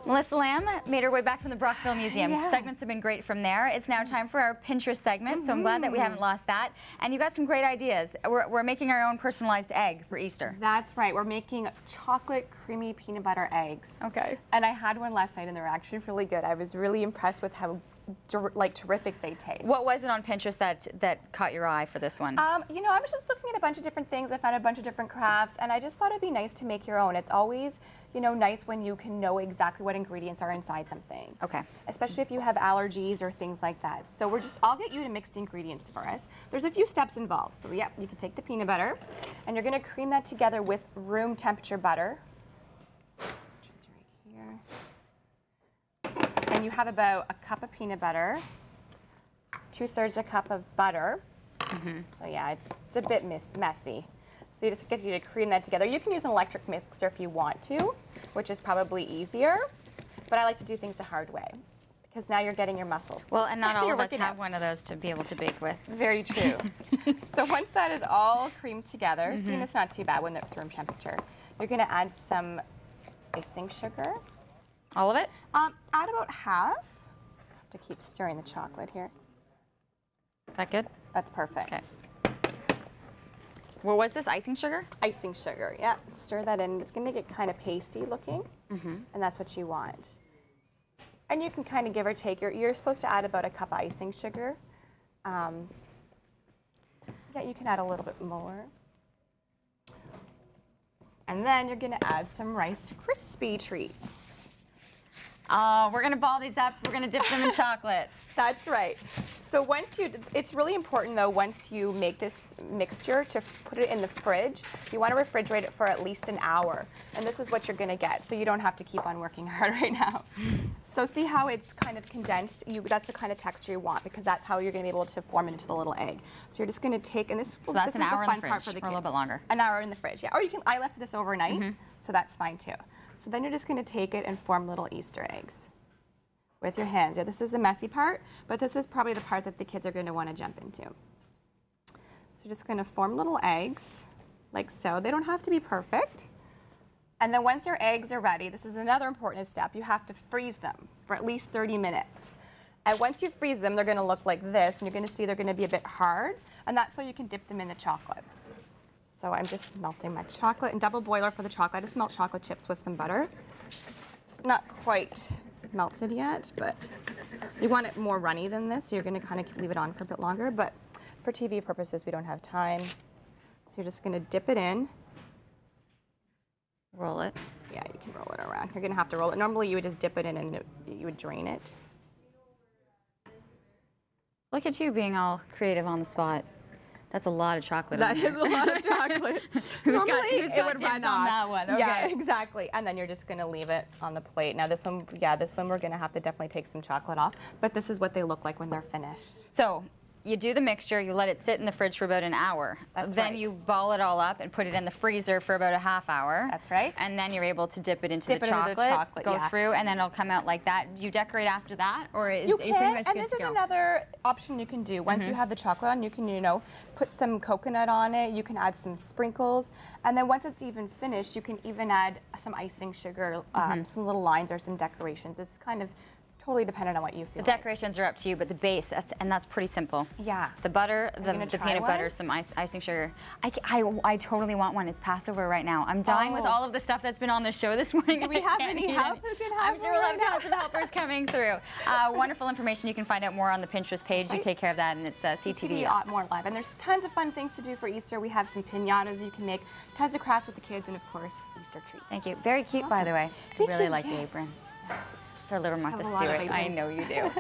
Melissa Lamb made her way back from the Brockville Museum. Yeah. Segments have been great from there. It's now time for our Pinterest segment, so I'm glad that we haven't lost that. And you got some great ideas. We're making our own personalized egg for Easter. That's right. We're making chocolate creamy peanut butter eggs. Okay. And I had one last night and they're actually really good. I was really impressed with how terrific they taste. What was it on Pinterest that caught your eye for this one? You know, I was just looking at a bunch of different things. I found a bunch of different crafts, and I just thought it'd be nice to make your own. It's always, you know, nice when you can know exactly what ingredients are inside something. Okay. Especially if you have allergies or things like that. So I'll get you to mix the ingredients for us. There's a few steps involved. So yeah, you can take the peanut butter, and you're gonna cream that together with room temperature butter. Which is right here. And you have about a cup of peanut butter, 2/3 a cup of butter. So yeah, it's a bit messy. So you just get you to cream that together. You can use an electric mixer if you want to, which is probably easier. But I like to do things the hard way because now you're getting your muscles. Well, and not all of us have one of those to be able to bake with. Very true. So once that is all creamed together, seeing it's not too bad when it's room temperature, you're going to add some icing sugar. All of it? Add about half to keep stirring the chocolate here. Is that good? That's perfect. Okay. What was this, icing sugar? Icing sugar, yeah. Stir that in. It's going to get kind of pasty looking, and that's what you want. And you can kind of give or take. You're supposed to add about a cup of icing sugar. Yeah, you can add a little bit more. And then you're going to add some Rice Krispie treats. Oh, we're going to ball these up. We're going to dip them in chocolate. That's right. So it's really important though, once you make this mixture to put it in the fridge, you want to refrigerate it for at least an hour. And this is what you're going to get, so you don't have to keep on working hard right now. So see how it's kind of condensed? That's the kind of texture you want because that's how you're going to be able to form it into the little egg. So you're just going to take, and this So that's this an is hour the fun in the part fridge, for the or a little kids. bit longer. An hour in the fridge, yeah. Or I left this overnight, so that's fine too. So then you're just going to take it and form little Easter eggs with your hands. Yeah, this is the messy part, but this is probably the part that the kids are going to want to jump into. So just going to form little eggs, like so. They don't have to be perfect. And then once your eggs are ready, this is another important step. You have to freeze them for at least 30 minutes. And once you freeze them, they're going to look like this, and you're going to see they're going to be a bit hard, and that's so you can dip them in the chocolate. So I'm just melting my chocolate, and double boiler for the chocolate. I just melt chocolate chips with some butter. It's not quite melted yet, but you want it more runny than this, so you're going to kind of leave it on for a bit longer, but for TV purposes we don't have time, so you're just going to dip it in. Roll it. Yeah, you can roll it around. You're going to have to roll it. Normally you would just dip it in and you would drain it. Look at you being all creative on the spot. That's a lot of chocolate. That is a lot of chocolate. Who's got dibs on that one? Okay. Yeah, exactly. And then you're just going to leave it on the plate. Now this one, this one we're going to have to definitely take some chocolate off, but this is what they look like when they're finished. So you do the mixture, you let it sit in the fridge for about an hour. That's then right. you ball it all up and put it in the freezer for about a half hour. That's right. And then you're able to dip it into the chocolate, go yeah. through, and then it'll come out like that. Do you decorate after that? Or is You pretty can, much and good this to is go? another option you can do. Once you have the chocolate on, you can, you know, put some coconut on it. You can add some sprinkles. And then once it's even finished, you can even add some icing sugar, some little lines or some decorations. It's kind of totally dependent on what you feel. The decorations are up to you, but the base, that's pretty simple. Yeah. The butter, the peanut butter, one? some icing sugar. I totally want one. It's Passover right now. I'm dying with all of the stuff that's been on the show this morning. Do we have any help who can help? I'm sure we'll have tons of helpers coming through. Wonderful information. You can find out more on the Pinterest page. You take care of that, and it's CTV. More live. And there's tons of fun things to do for Easter. We have some piñatas you can make, tons of crafts with the kids, and of course, Easter treats. Thank you. Very cute, by the way. I really like the apron. It's our little Martha Stewart. I know you do.